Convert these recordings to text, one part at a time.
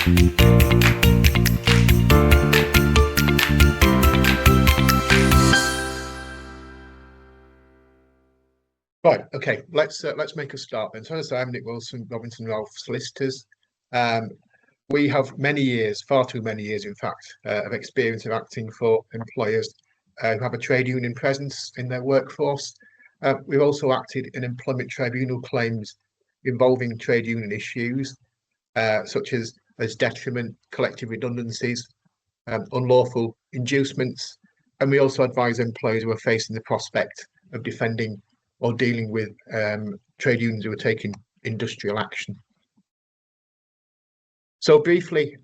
Right, okay, let's make a start then. So as I say, I'm Nick Wilson, Robinson Ralph Solicitors. We have many years, far too many years in fact, of experience of acting for employers who have a trade union presence in their workforce. We've also acted in employment tribunal claims involving trade union issues, such as detriment, collective redundancies, unlawful inducements, and we also advise employers who are facing the prospect of defending or dealing with trade unions who are taking industrial action. So briefly,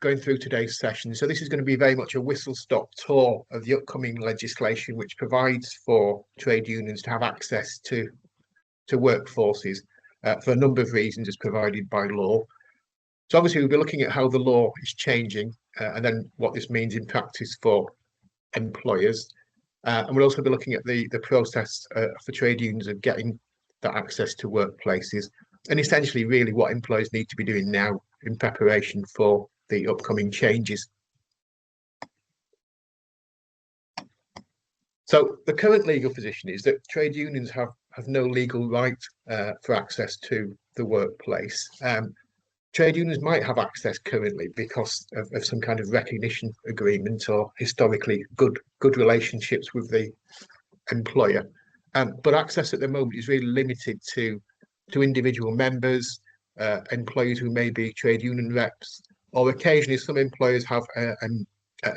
going through today's session. So this is going to be very much a whistle-stop tour of the upcoming legislation, which provides for trade unions to have access to workforces for a number of reasons as provided by law. So obviously we'll be looking at how the law is changing and then what this means in practice for employers. And we'll also be looking at the process for trade unions of getting that access to workplaces, and essentially really what employers need to be doing now in preparation for the upcoming changes. So the current legal position is that trade unions have no legal right for access to the workplace. Trade unions might have access currently because of some kind of recognition agreement or historically good relationships with the employer. But access at the moment is really limited to individual members, employees who may be trade union reps, or occasionally some employers have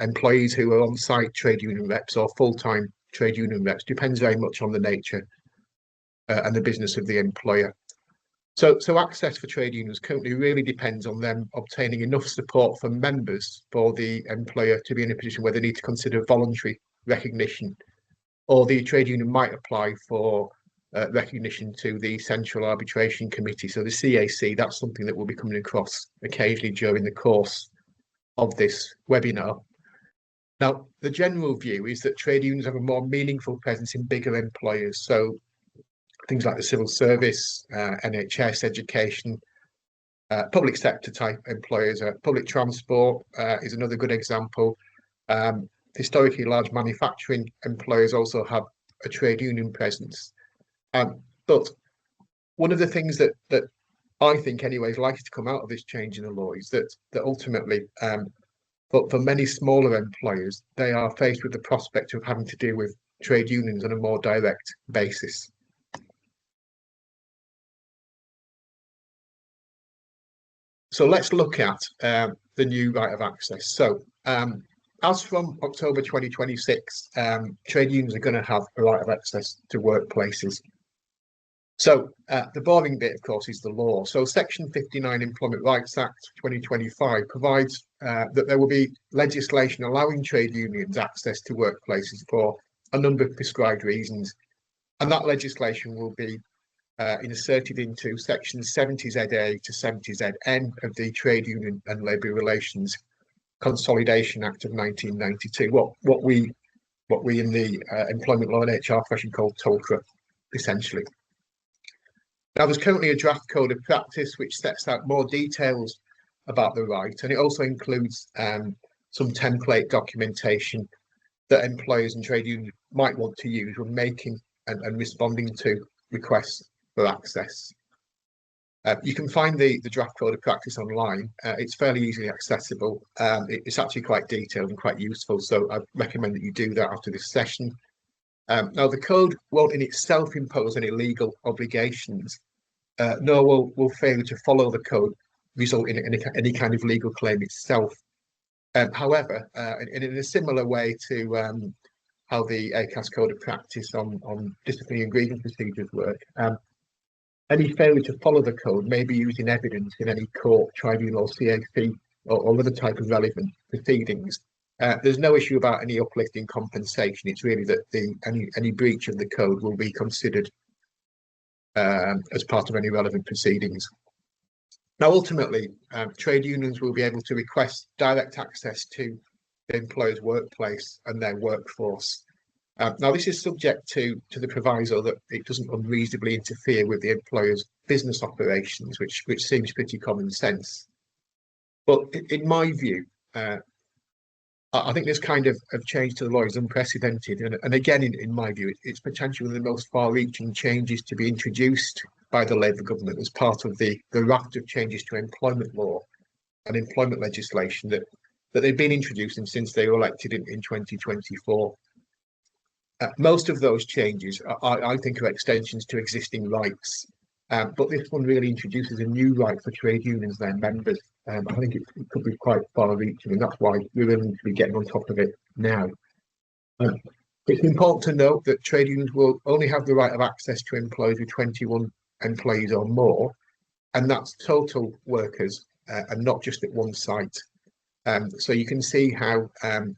employees who are on-site trade union reps or full-time trade union reps. Depends very much on the nature and the business of the employer. So access for trade unions currently really depends on them obtaining enough support from members for the employer to be in a position where they need to consider voluntary recognition, or the trade union might apply for recognition to the Central Arbitration Committee. So the CAC, that's something that we'll be coming across occasionally during the course of this webinar. Now, the general view is that trade unions have a more meaningful presence in bigger employers. So things like the civil service, NHS, education, public sector type employers. Public transport is another good example. Historically, large manufacturing employers also have a trade union presence. But one of the things that I think anyway is likely to come out of this change in the law is that ultimately, for many smaller employers, they are faced with the prospect of having to deal with trade unions on a more direct basis. So let's look at the new right of access. So as from October 2026, trade unions are going to have a right of access to workplaces. So the boring bit, of course, is the law. So Section 59 Employment Rights Act 2025 provides that there will be legislation allowing trade unions access to workplaces for a number of prescribed reasons. And that legislation will be inserted into sections 70ZA to 70ZN of the Trade Union and Labour Relations Consolidation Act of 1992, what we in the employment law and HR profession call TOLCRA, essentially. Now, there's currently a draft code of practice which sets out more details about the right, and it also includes some template documentation that employers and trade unions might want to use when making and responding to requests for access. You can find the draft code of practice online. It's fairly easily accessible. It's actually quite detailed and quite useful, so I recommend that you do that after this session. Now, the code won't in itself impose any legal obligations, nor will failure to follow the code result in any kind of legal claim itself. However, in a similar way to how the ACAS code of practice on disciplinary and grievance procedures work, any failure to follow the code may be used in evidence in any court, tribunal, or CAC, or other type of relevant proceedings. There's no issue about any uplifting compensation. It's really that any breach of the code will be considered as part of any relevant proceedings. Now, ultimately, trade unions will be able to request direct access to the employer's workplace and their workforce. Now, this is subject to the proviso that it doesn't unreasonably interfere with the employer's business operations, which seems pretty common sense. Well, in my view, I think this kind of change to the law is unprecedented. And again, in my view, it's potentially one of the most far-reaching changes to be introduced by the Labour government as part of the raft of changes to employment law and employment legislation that they've been introducing since they were elected in 2024. Most of those changes, I think, are extensions to existing rights. But this one really introduces a new right for trade unions and their members. I think it could be quite far-reaching, and that's why we really need to be getting on top of it now. Um, it's important to note that trade unions will only have the right of access to employees with 21 employees or more, and that's total workers and not just at one site. So you can see how,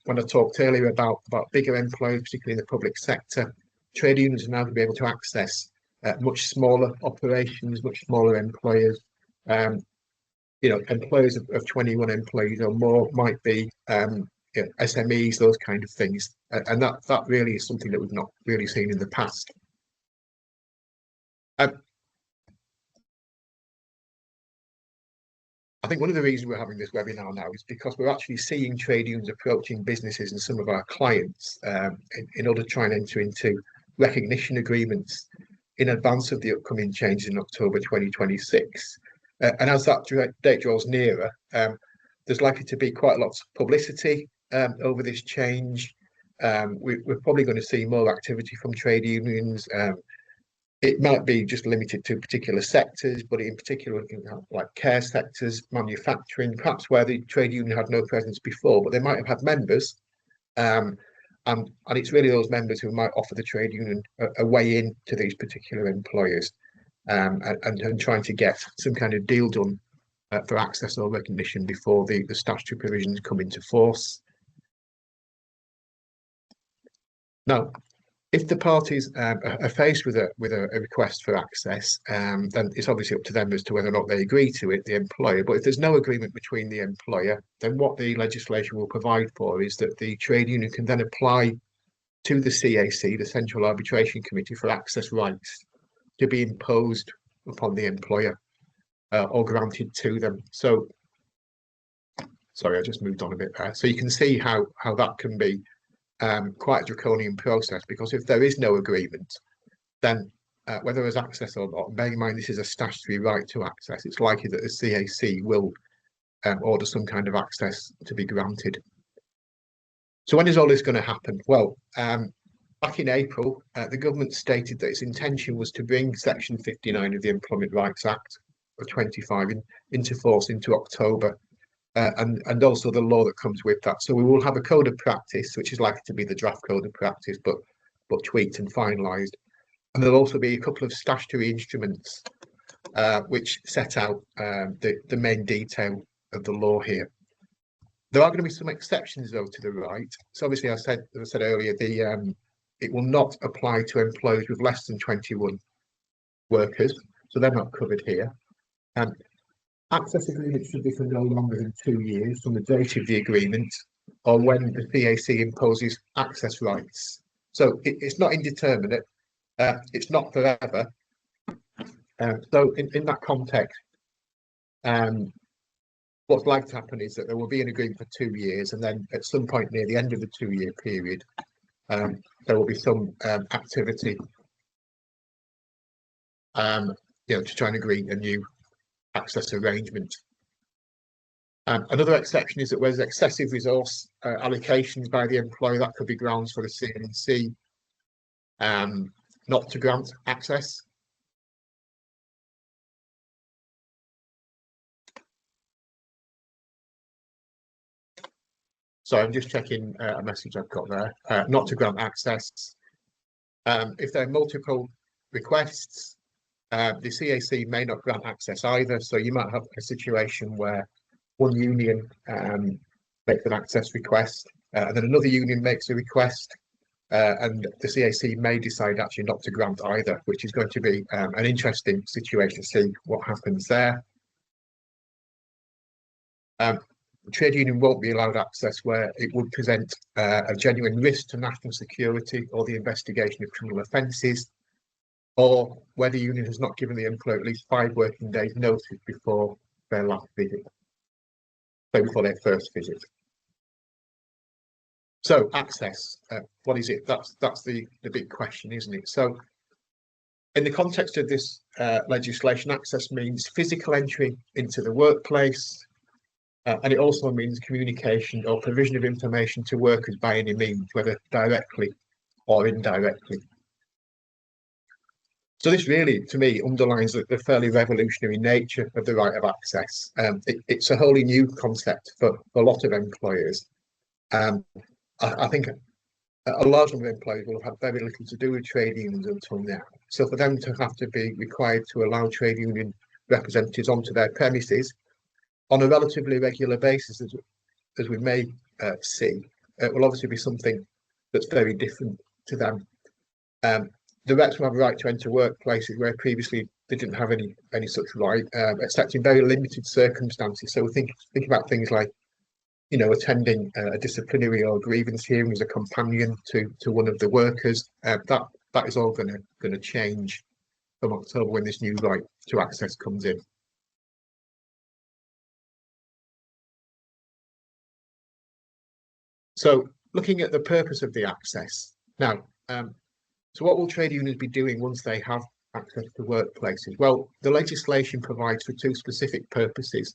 when I talked earlier about bigger employers, particularly in the public sector, trade unions are now going to be able to access much smaller operations, much smaller employers. Employers of 21 employees or more might be SMEs, those kind of things. And that really is something that we've not really seen in the past. I think one of the reasons we're having this webinar now is because we're actually seeing trade unions approaching businesses and some of our clients in order to try and enter into recognition agreements in advance of the upcoming changes in October 2026. And as that date draws nearer, there's likely to be quite a lot of publicity over this change. We're probably going to see more activity from trade unions. It might be just limited to particular sectors, but in particular, like care sectors, manufacturing, perhaps where the trade union had no presence before, but they might have had members. And it's really those members who might offer the trade union a way in to these particular employers and trying to get some kind of deal done for access or recognition before the statutory provisions come into force. Now, if the parties are faced with a request for access, then it's obviously up to them as to whether or not they agree to it, the employer. But if there's no agreement between the employer, then what the legislation will provide for is that the trade union can then apply to the CAC, the Central Arbitration Committee, for access rights to be imposed upon the employer or granted to them. So, sorry, I just moved on a bit there. So you can see how that can be quite a draconian process, because if there is no agreement, then whether there's access or not, bearing in mind this is a statutory right to access, it's likely that the CAC will order some kind of access to be granted. So when is all this going to happen? Well, back in April, the government stated that its intention was to bring Section 59 of the Employment Rights Act of 25 into force into October. And also the law that comes with that. So we will have a code of practice, which is likely to be the draft code of practice, but tweaked and finalised. And there'll also be a couple of statutory instruments which set out the main detail of the law here. There are going to be some exceptions, though, to the right. So obviously, as I said earlier, it will not apply to employees with less than 21 workers, so they're not covered here. Access agreements should be for no longer than 2 years from the date of the agreement or when the CAC imposes access rights. So it's not indeterminate, it's not forever. So in that context, what's likely to happen is that there will be an agreement for 2 years, and then at some point near the end of the 2-year period, there will be some activity to try and agree a new access arrangement. Another exception is that where there's excessive resource allocations by the employer, that could be grounds for the CNC not to grant access. So I'm just checking a message I've got there. Not to grant access. If there are multiple requests, the CAC may not grant access either. So you might have a situation where one union makes an access request, and then another union makes a request, and the CAC may decide actually not to grant either, which is going to be an interesting situation to see what happens there. The trade union won't be allowed access where it would present a genuine risk to national security or the investigation of criminal offences, or where the union has not given the employer at least 5 working days notice before their last visit. so before their first visit. So access, what is it? That's the big question, isn't it? So in the context of this legislation, access means physical entry into the workplace, and it also means communication or provision of information to workers by any means, whether directly or indirectly. So this really, to me, underlines the fairly revolutionary nature of the right of access. It's a wholly new concept for a lot of employers. I think a large number of employers will have had very little to do with trade unions until now. So for them to have to be required to allow trade union representatives onto their premises on a relatively regular basis, as we may see, it will obviously be something that's very different to them. The reps will have a right to enter workplaces where previously they didn't have any such right, except in very limited circumstances. So think about things like, you know, attending a disciplinary or grievance hearing as a companion to one of the workers. That is all going to change from October when this new right to access comes in. So looking at the purpose of the access now. So what will trade unions be doing once they have access to workplaces? Well, the legislation provides for two specific purposes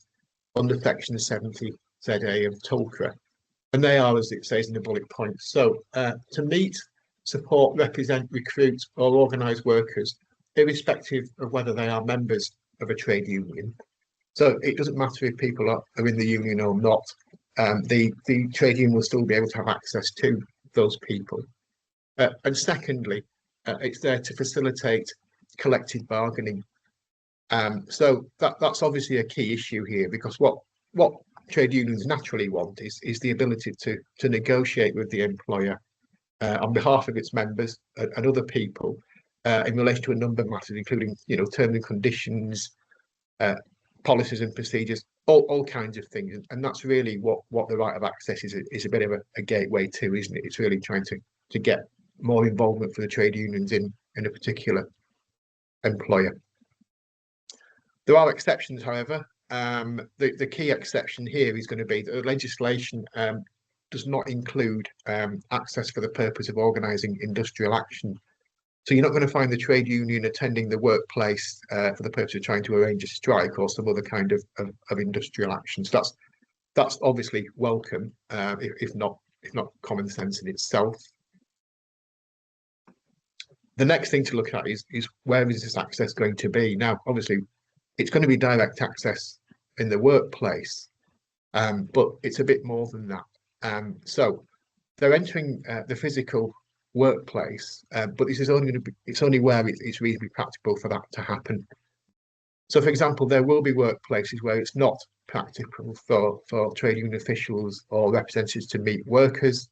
under Section 70 ZA of TULCRA, and they are, as it says in the bullet points. So to meet, support, represent, recruit, or organise workers, irrespective of whether they are members of a trade union. So it doesn't matter if people are in the union or not. The trade union will still be able to have access to those people. And secondly, it's there to facilitate collective bargaining. So that's obviously a key issue here, because what trade unions naturally want is the ability to negotiate with the employer on behalf of its members and other people in relation to a number of matters, including, you know, terms and conditions, policies and procedures, all kinds of things. And that's really what the right of access is a bit of a gateway to, isn't it? It's really trying to get more involvement for the trade unions in a particular employer. There are exceptions, however. The key exception here is going to be that the legislation does not include access for the purpose of organising industrial action. So you're not going to find the trade union attending the workplace for the purpose of trying to arrange a strike or some other kind of industrial action. So that's obviously welcome, if not common sense in itself. The next thing to look at is where is this access going to be? Now, obviously, it's going to be direct access in the workplace, but it's a bit more than that. So they're entering the physical workplace, but this is only where it's reasonably practical for that to happen. So, for example, there will be workplaces where it's not practical for trade union officials or representatives to meet workers.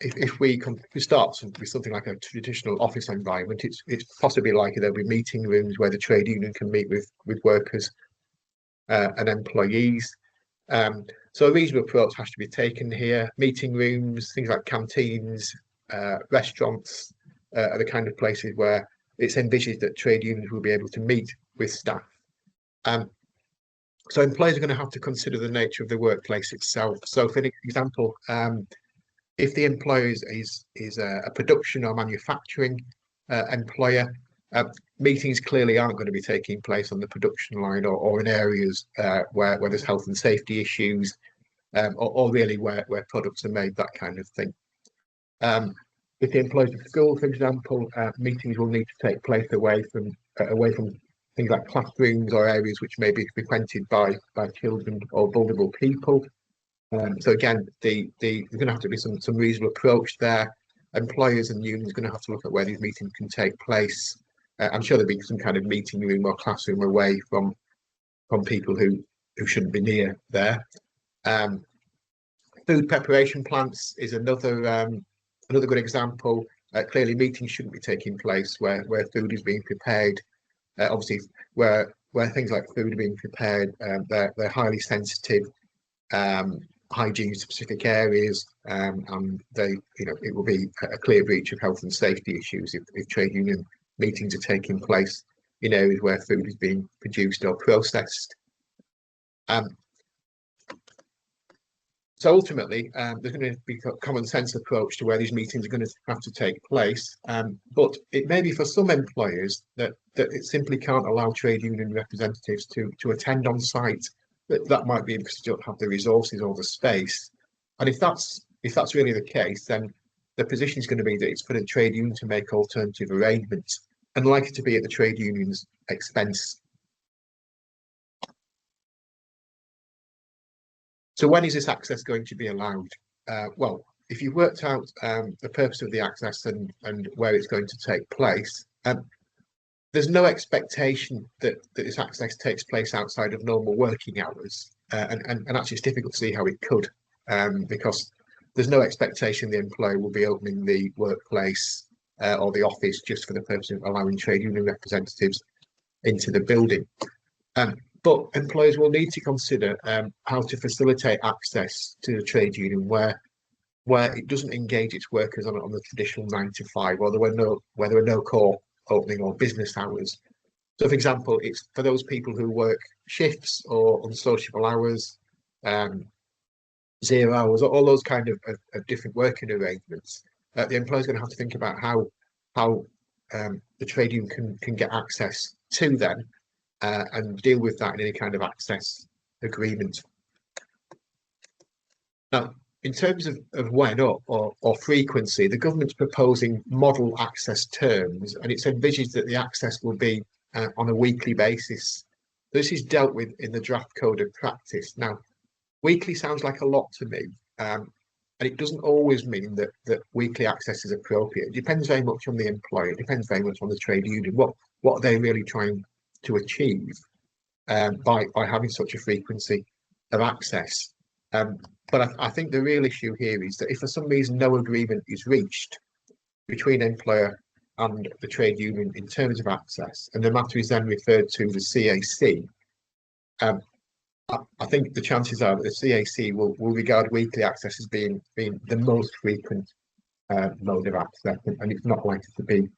If we start with something like a traditional office environment, it's possibly likely there'll be meeting rooms where the trade union can meet with workers and employees. So a reasonable approach has to be taken here. Meeting rooms, things like canteens, restaurants are the kind of places where it's envisaged that trade unions will be able to meet with staff. So employers are going to have to consider the nature of the workplace itself. So for example, if the employer is a production or manufacturing employer, meetings clearly aren't going to be taking place on the production line or in areas where there's health and safety issues, or really where products are made, that kind of thing. If the employer's at school, for example, meetings will need to take place away from things like classrooms or areas which may be frequented by children or vulnerable people. So again, there's going to have to be some reasonable approach there. Employers and unions are going to have to look at where these meetings can take place. I'm sure there'll be some kind of meeting room or classroom away from people who shouldn't be near there. Food preparation plants is another good example. Clearly, meetings shouldn't be taking place where food is being prepared. Obviously, where things like food are being prepared, they're highly sensitive. Hygiene specific areas, and it will be a clear breach of health and safety issues if trade union meetings are taking place in areas where food is being produced or processed. So ultimately, there's going to be a common sense approach to where these meetings are going to have to take place. But it may be for some employers that it simply can't allow trade union representatives to attend on site. That might be because they don't have the resources or the space. And if that's really the case, then the position is going to be that it's for the trade union to make alternative arrangements and likely to be at the trade union's expense. So when is this access going to be allowed? Well, if you've worked out the purpose of the access and where it's going to take place, there's no expectation that this access takes place outside of normal working hours. And actually it's difficult to see how it could, because there's no expectation the employer will be opening the workplace or the office just for the purpose of allowing trade union representatives into the building. But employers will need to consider how to facilitate access to the trade union where it doesn't engage its workers on the traditional 9 to 5, or where there are no core opening or business hours. So, for example, it's for those people who work shifts or unsociable hours, 0 hours, all those kind of different working arrangements. The employer's going to have to think about how the trade union can get access to them and deal with that in any kind of access agreement. Now, in terms of when or frequency, the government's proposing model access terms, and it's envisaged that the access will be on a weekly basis. This is dealt with in the draft code of practice. Now, weekly sounds like a lot to me, and it doesn't always mean that weekly access is appropriate. It depends very much on the employer. It depends very much on the trade union. What are they really trying to achieve by having such a frequency of access? But I think the real issue here is that if for some reason no agreement is reached between employer and the trade union in terms of access, and the matter is then referred to the CAC, I think the chances are that the CAC will regard weekly access as being the most frequent mode of access, and it's not likely to be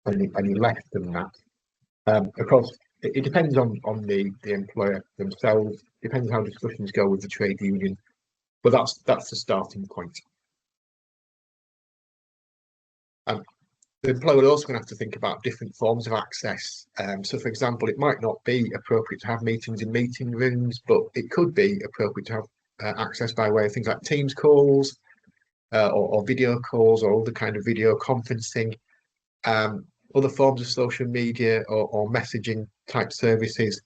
any less than that. Of course, it depends on the employer themselves, depends how discussions go with the trade union, but that's the starting point. The employer also going to have to think about different forms of access. So, for example, it might not be appropriate to have meetings in meeting rooms, but it could be appropriate to have access by way of things like Teams calls or video calls or other kind of video conferencing, other forms of social media or messaging type services.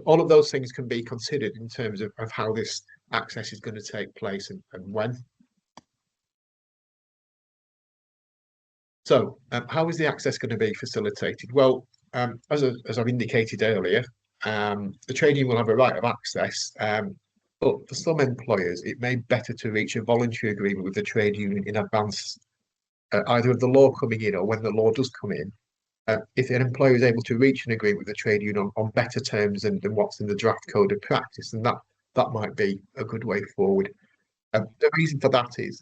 All of those things can be considered in terms of how this access is going to take place and when. So, how is the access going to be facilitated? Well, as I've indicated earlier, the trade union will have a right of access, but for some employers, it may be better to reach a voluntary agreement with the trade union in advance, either of the law coming in or when the law does come in. If an employer is able to reach an agreement with the trade union on better terms than what's in the draft code of practice, then that might be a good way forward. The reason for that is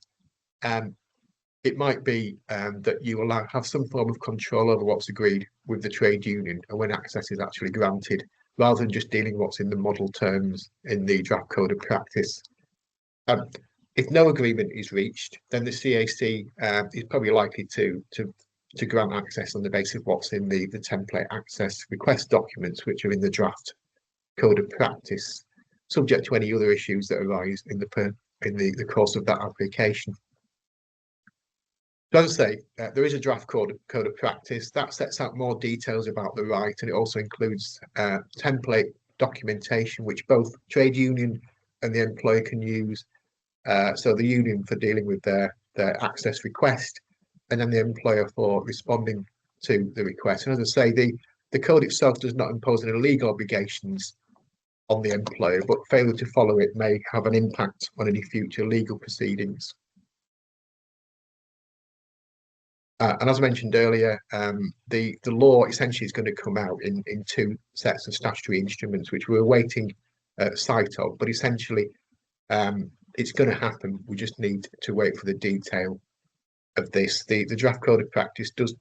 it might be that you will have some form of control over what's agreed with the trade union and when access is actually granted, rather than just dealing with what's in the model terms in the draft code of practice. If no agreement is reached, then the CAC is probably likely to grant access on the basis of what's in the template access request documents, which are in the draft code of practice, subject to any other issues that arise in the course of that application. So as I say, there is a draft code of practice that sets out more details about the right, and it also includes template documentation which both trade union and the employer can use. So the union for dealing with their access request, and then the employer for responding to the request. And as I say, the code itself does not impose any legal obligations on the employer, but failure to follow it may have an impact on any future legal proceedings. And as I mentioned earlier, the law essentially is going to come out in 2 sets of statutory instruments, which we're awaiting sight of. But essentially, it's going to happen. We just need to wait for the detail of this. The draft code of practice does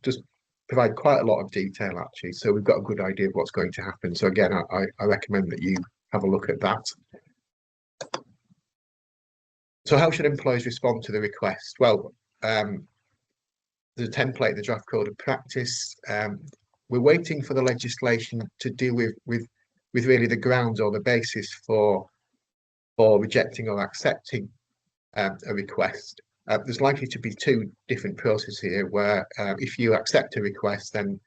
provide quite a lot of detail, actually. So we've got a good idea of what's going to happen. So again, I recommend that you have a look at that. So how should employers respond to the request? Well, the template, the draft code of practice. We're waiting for the legislation to deal with really the grounds or the basis for rejecting or accepting a request. There's likely to be two different processes here, where if you accept a request, then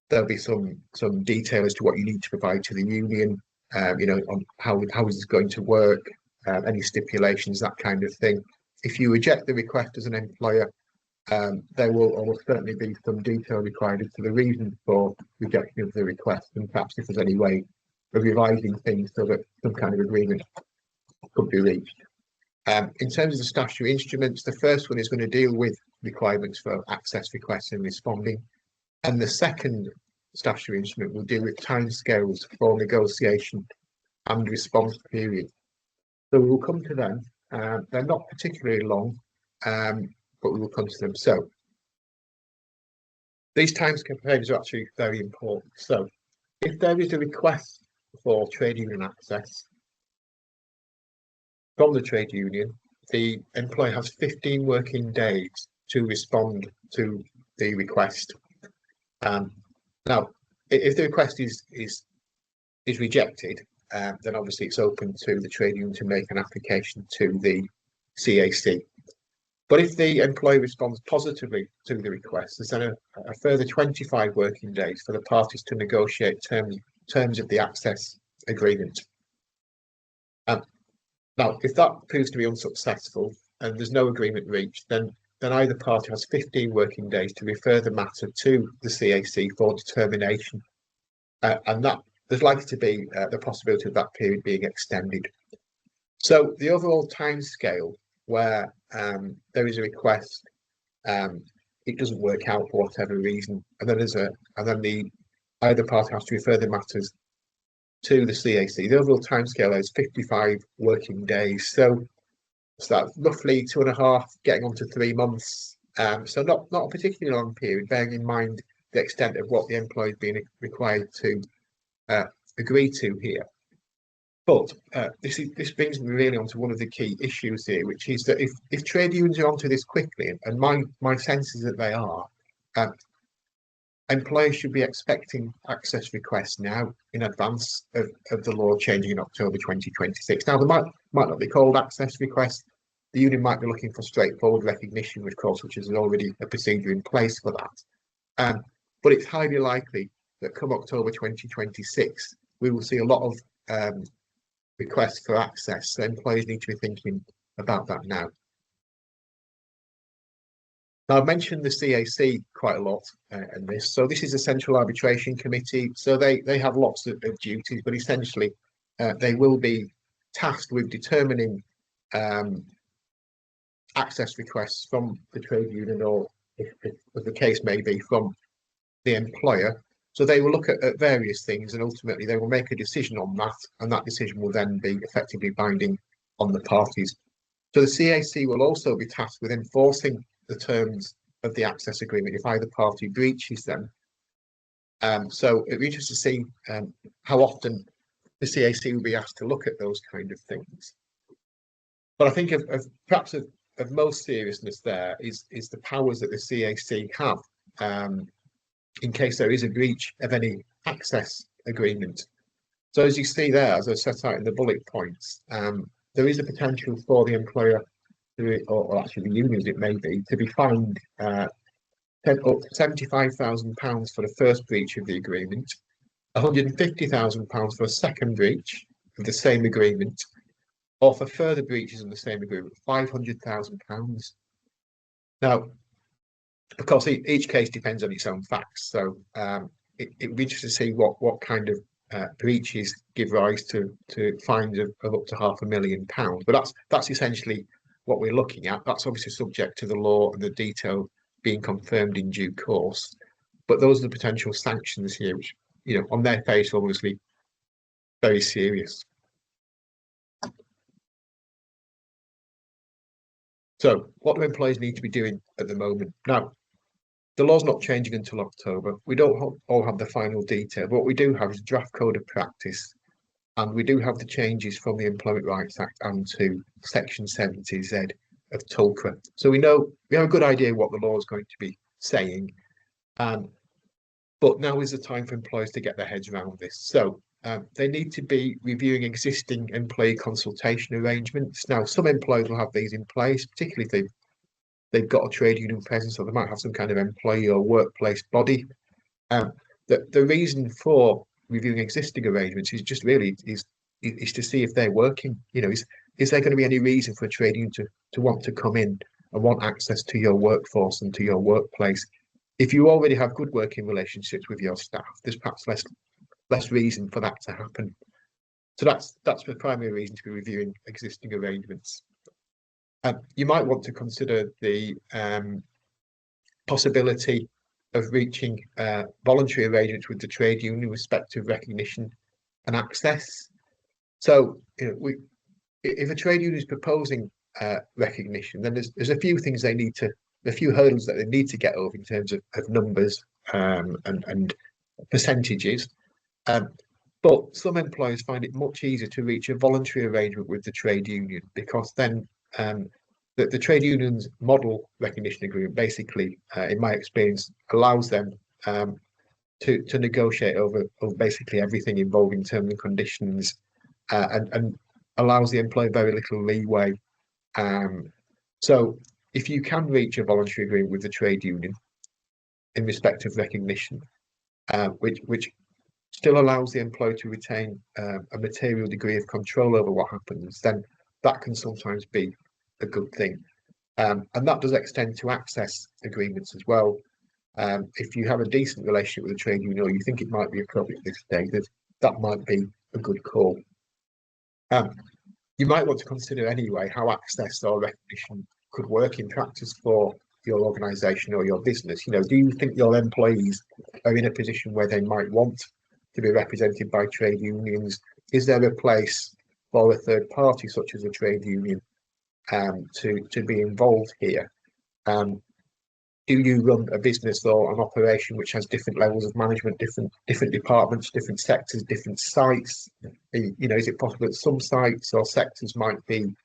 there'll be some detail as to what you need to provide to the union, on how is this going to work, any stipulations, that kind of thing. If you reject the request as an employer, there will almost certainly be some detail required as to the reason for rejection of the request, and perhaps if there's any way of revising things so that some kind of agreement could be reached. In terms of the statutory instruments, the first one is going to deal with requirements for access requests and responding, and the second statutory instrument will deal with timescales for negotiation and response period. So we will come to them. They're not particularly long, but we will come to them. So these timescale periods are actually very important. So if there is a request for trade union access from the trade union, the employer has 15 working days to respond to the request. Now, if the request is rejected, then obviously it's open to the trade union to make an application to the CAC. But if the employer responds positively to the request, there's then a further 25 working days for the parties to negotiate terms of the access agreement. Now, if that proves to be unsuccessful and there's no agreement reached, then either party has 15 working days to refer the matter to the CAC for determination, and that there's likely to be the possibility of that period being extended. So the overall timescale where there is a request, it doesn't work out for whatever reason, and then either party has to refer the matters to the CAC. The overall timescale is 55 working days. So that's roughly 2.5, getting on to 3 months. So not a particularly long period, bearing in mind the extent of what the employee is being required to agree to here. But this brings me really onto one of the key issues here, which is that if trade unions are onto this quickly, and my sense is that they are, employers should be expecting access requests now in advance of the law changing in October 2026. Now, they might not be called access requests. The union might be looking for straightforward recognition, of course, which is already a procedure in place for that. But it's highly likely that come October 2026, we will see a lot of requests for access. So employers need to be thinking about that now. Now, I've mentioned the CAC quite a lot in this. So this is a central arbitration committee. So they have lots of duties, but essentially they will be tasked with determining access requests from the trade union, or if the case may be, from the employer. So they will look at various things, and ultimately they will make a decision on that, and that decision will then be effectively binding on the parties. So the CAC will also be tasked with enforcing the terms of the access agreement if either party breaches them. So it'd be interesting to see how often the CAC will be asked to look at those kind of things. But I think perhaps of most seriousness there is the powers that the CAC have in case there is a breach of any access agreement. So as you see there, as I set out in the bullet points, there is a potential for the employer or actually the unions, it may be, to be fined up to £75,000 for the first breach of the agreement, £150,000 for a second breach of the same agreement, or for further breaches of the same agreement, £500,000. Now, of course, each case depends on its own facts, so it would be interesting to see what kind of breaches give rise to fines of up to £500,000. But that's essentially what we're looking at. That's obviously subject to the law and the detail being confirmed in due course. But those are the potential sanctions here, which, on their face, obviously very serious. So what do employers need to be doing at the moment? Now, the law's not changing until October. We don't all have the final detail, but what we do have is a draft code of practice. And we do have the changes from the Employment Rights Act and to Section 70Z of TULCRA. So we have a good idea what the law is going to be saying. But now is the time for employers to get their heads around this. So they need to be reviewing existing employee consultation arrangements. Now, some employers will have these in place, particularly if they've got a trade union presence, or they might have some kind of employee or workplace body. The reason for reviewing existing arrangements is just really is to see if they're working. You know, is there going to be any reason for a trade union to want to come in and want access to your workforce and to your workplace? If you already have good working relationships with your staff, there's perhaps less reason for that to happen. So that's the primary reason to be reviewing existing arrangements. You might want to consider the possibility of reaching voluntary arrangements with the trade union in respect of recognition and access. So, you know, if a trade union is proposing recognition, then there's a few things a few hurdles that they need to get over in terms of numbers and percentages. But some employers find it much easier to reach a voluntary arrangement with the trade union, because then the trade union's model recognition agreement basically, in my experience, allows them to negotiate over basically everything involving terms and conditions, and allows the employer very little leeway. So if you can reach a voluntary agreement with the trade union in respect of recognition, which still allows the employer to retain a material degree of control over what happens, then that can sometimes be a good thing. And that does extend to access agreements as well. If you have a decent relationship with a trade union, or you think it might be appropriate at this stage, that might be a good call. You might want to consider anyway how access or recognition could work in practice for your organisation or your business. You know, do you think your employees are in a position where they might want to be represented by trade unions? Is there a place for a third party, such as a trade union, to be involved here? Do you run a business or an operation which has different levels of management, different departments, different sectors, different sites? You know, is it possible that some sites or sectors might be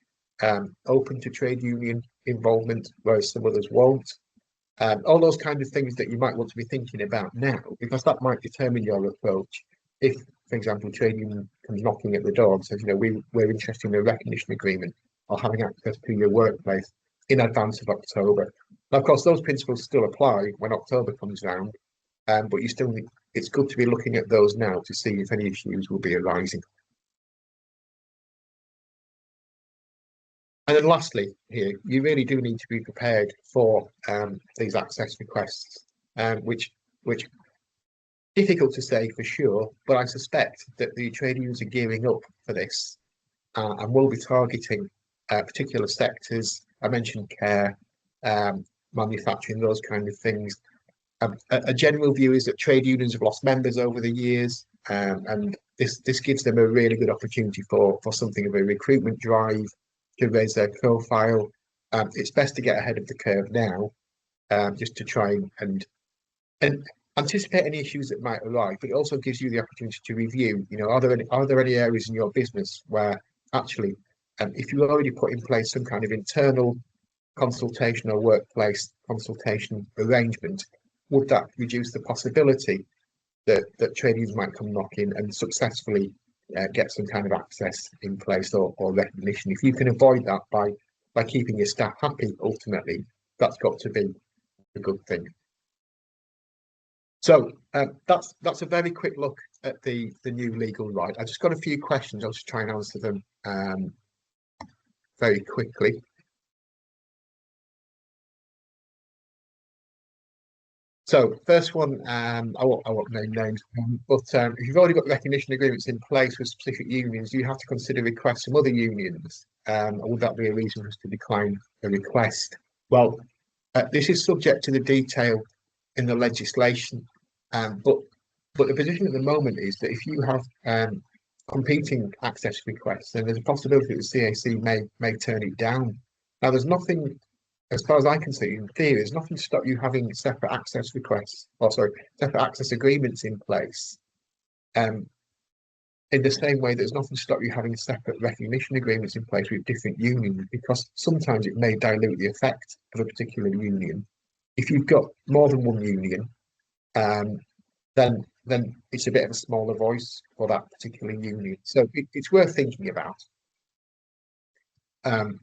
open to trade union involvement, whereas some others won't? All those kind of things that you might want to be thinking about now, because that might determine your approach. If, for example, trade union comes knocking at the door and says, you know, we're interested in a recognition agreement or having access to your workplace in advance of October. Now, of course, those principles still apply when October comes round, but it's good to be looking at those now to see if any issues will be arising. And then lastly, here, you really do need to be prepared for these access requests, which difficult to say for sure, but I suspect that the trade unions are gearing up for this and will be targeting particular sectors. I mentioned care, manufacturing, those kind of things. A general view is that trade unions have lost members over the years, and this gives them a really good opportunity for something of a recruitment drive to raise their profile. It's best to get ahead of the curve now, just to try and anticipate any issues that might arise, but it also gives you the opportunity to review, you know, are there any areas in your business where actually, if you already put in place some kind of internal consultation or workplace consultation arrangement, would that reduce the possibility that trade unions might come knocking and successfully get some kind of access in place or recognition? If you can avoid that by keeping your staff happy, ultimately, that's got to be a good thing. So that's a very quick look at the new legal right. I've just got a few questions. I'll just try and answer them very quickly. So first one, I won't name names, but if you've already got recognition agreements in place with specific unions, you have to consider requests from other unions. Or would that be a reason for us to decline a request? Well, this is subject to the detail in the legislation, but the position at the moment is that if you have competing access requests, then there's a possibility that the CAC may turn it down. Now, there's nothing, as far as I can see, in theory, there's nothing to stop you having separate access requests, separate access agreements in place. In in the same way, there's nothing to stop you having separate recognition agreements in place with different unions, because sometimes it may dilute the effect of a particular union. If you've got more than one union, um, then it's a bit of a smaller voice for that particular union. So it's worth thinking about.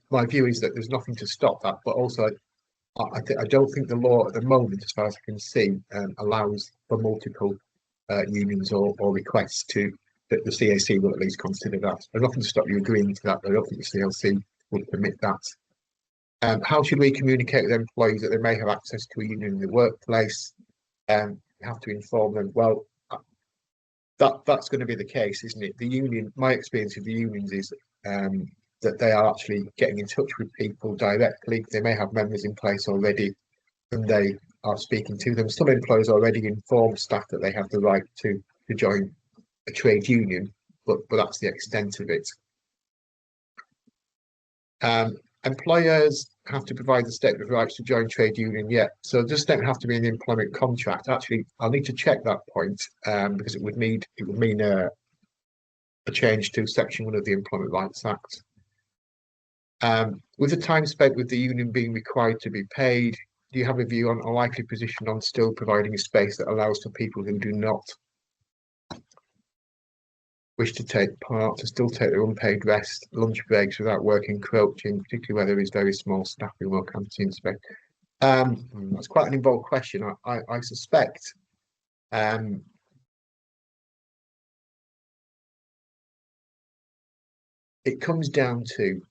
My view is that there's nothing to stop that, but also I don't think the law at the moment, as far as I can see, allows for multiple unions or requests to that the CAC will at least consider that. There's nothing to stop you agreeing to that, but I don't think the CLC would permit that. How should we communicate with employees that they may have access to a union in the workplace? You have to inform them. Well, that's going to be the case, isn't it? The union, my experience of the unions is that they are actually getting in touch with people directly. They may have members in place already, and they are speaking to them. Some employers already inform staff that they have the right to join a trade union, but that's the extent of it. Employers have to provide the statement of rights to join trade union, so it just don't have to be an employment contract. Actually, I'll need to check that point because it would mean a change to Section 1 of the Employment Rights Act. With the time spent with the union being required to be paid, do you have a view on a likely position on still providing a space that allows for people who do not wish to take part to still take their unpaid rest, lunch breaks without work encroaching, particularly where there is very small staff room or canteen space? That's quite an involved question. I suspect it comes down to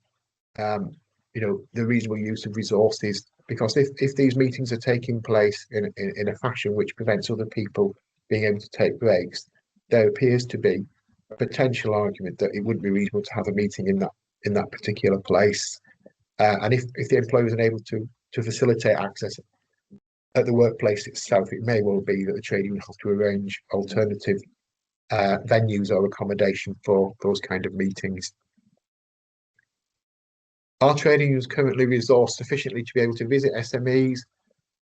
the reasonable use of resources, because if these meetings are taking place in a fashion which prevents other people being able to take breaks, there appears to be a potential argument that it wouldn't be reasonable to have a meeting in that particular place. And if the employer is unable to facilitate access at the workplace itself, it may well be that the trade union has to arrange alternative venues or accommodation for those kind of meetings. Are trade unions currently resourced sufficiently to be able to visit SMEs?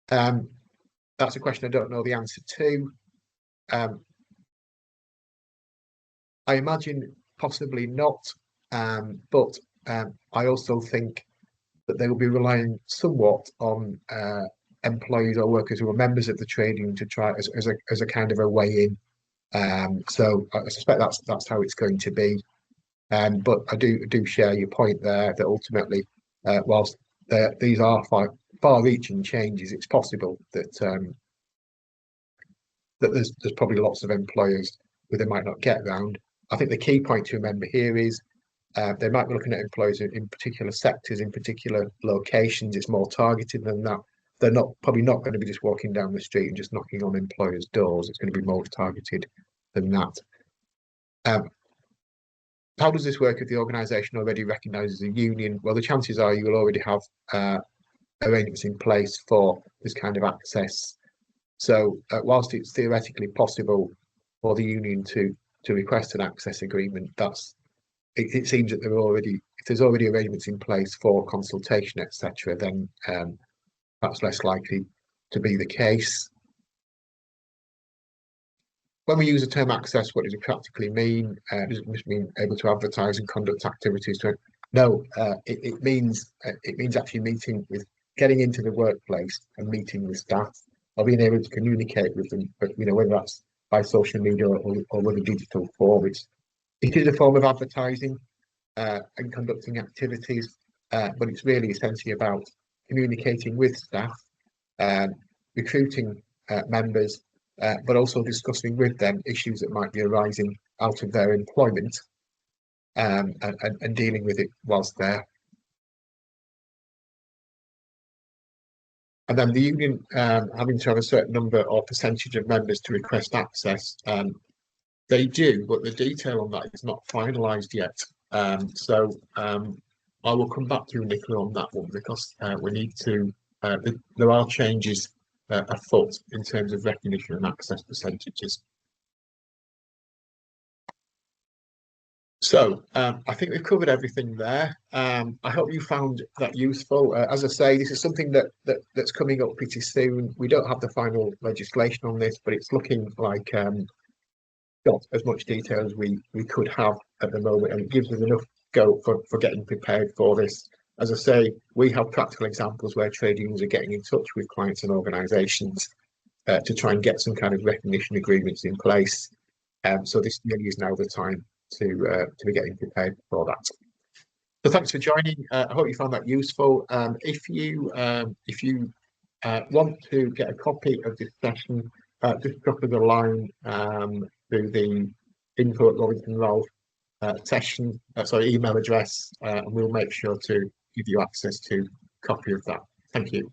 That's a question I don't know the answer to. I imagine possibly not, but I also think that they will be relying somewhat on employees or workers who are members of the trade union to try as a kind of a way in. So I suspect that's how it's going to be. But I do share your point there that ultimately, whilst these are far-reaching changes, it's possible that that there's probably lots of employers who they might not get around. I think the key point to remember here is they might be looking at employers in particular sectors, in particular locations. It's more targeted than that. They're probably not going to be just walking down the street and just knocking on employers' doors. It's going to be more targeted than that. How does this work if the organisation already recognises a union? Well, the chances are you will already have arrangements in place for this kind of access. So whilst it's theoretically possible for the union to request an access agreement, it seems that if there's already arrangements in place for consultation, etc., then that's less likely to be the case. When we use the term access, what does it practically mean? Does it just mean able to advertise and conduct activities? No, it means actually getting into the workplace and meeting with staff, or being able to communicate with them. But whether that's by social media or with a digital form, it is a form of advertising and conducting activities. But it's really essentially about communicating with staff, recruiting members, but also discussing with them issues that might be arising out of their employment and dealing with it whilst there. And then the union having to have a certain number or percentage of members to request access, they do, but the detail on that is not finalised yet. So I will come back to you, Nicola, on that one, because we need to, there are changes afoot in terms of recognition and access percentages. So I think we've covered everything there. I hope you found that useful. As I say, this is something that's coming up pretty soon. We don't have the final legislation on this, but it's looking like got as much detail as we could have at the moment, and it gives us enough go for getting prepared for this. As I say, we have practical examples where trade unions are getting in touch with clients and organisations to try and get some kind of recognition agreements in place. So this really is now the time to be getting prepared for that. So thanks for joining. I hope you found that useful. If you want to get a copy of this session, just drop us a line through the info@Rollington session, email address, and we'll make sure to give you access to a copy of that. Thank you.